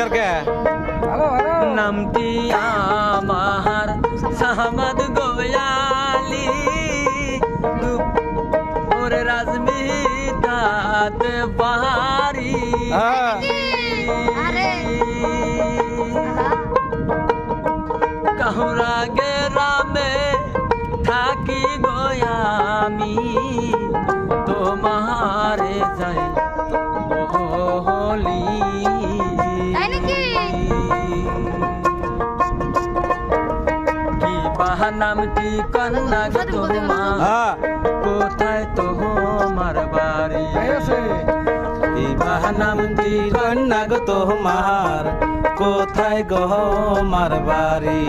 পুরস্কার কে নামটি আমার সাহমাদ গোয়ালি ওরে রাজমিতাত বাহারি কাহুরা গেরামে থাকি গোয়ামি তোমারে যাই বলি কি বাহানামটি কন্যা গো তোমার কোথায় তোমার বাড়ি কি বাহানামটি কন্যা গো তোমার কোথায় গো আমার বাড়ি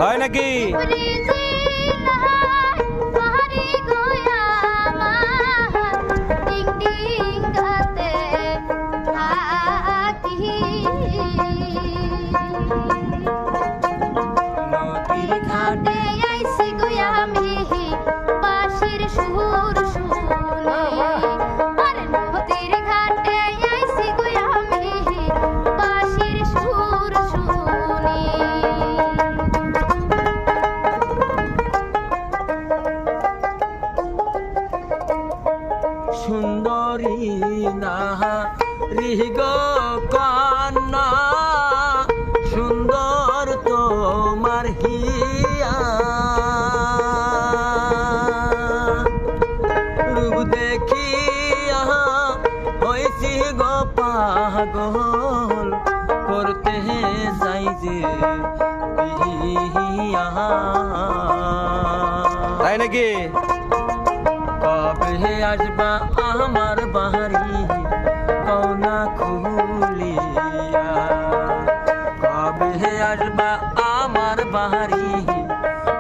হয় নাকি নদীর ঘাটে আইসি গোয়ামি বাঁশির সুর শুনে আরে নদীর ঘাটে আইসি গোয়ামি বাঁশির সুর শুনে সুন্দরী নারী গো কন্যা সুন্দর তোমার হিয়া রূপ দেখিয়া হইছি গো পাগল করতে যাই যে বিয়া তাই নাকি কবে আসবা আমার বাড়ি কওনা খুলিয়া কবে আসবা আমার বাড়ি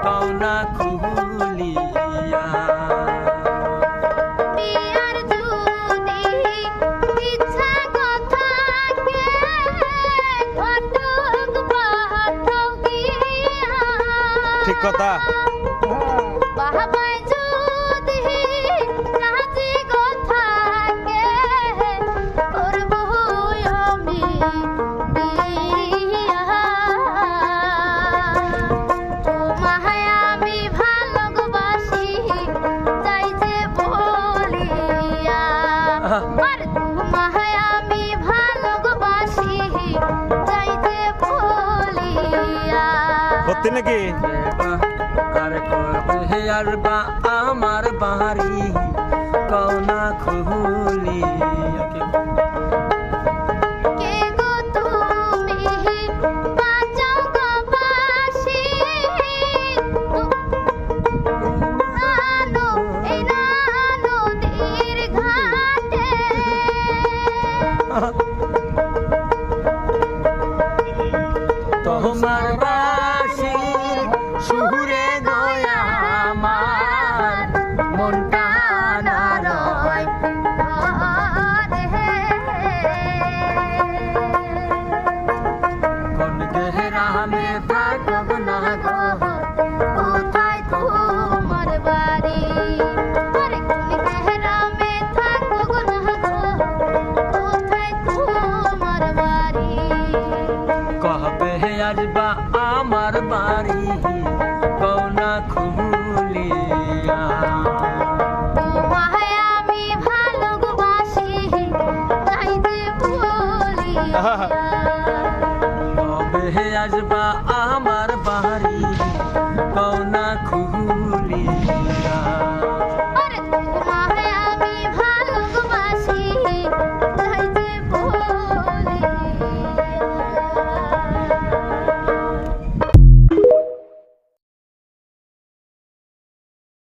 কওনা খুলিয়া ঠিক কথা সত্যি নাকি আর কবে আসবা আমার বাড়ি কওনা খুলিয়া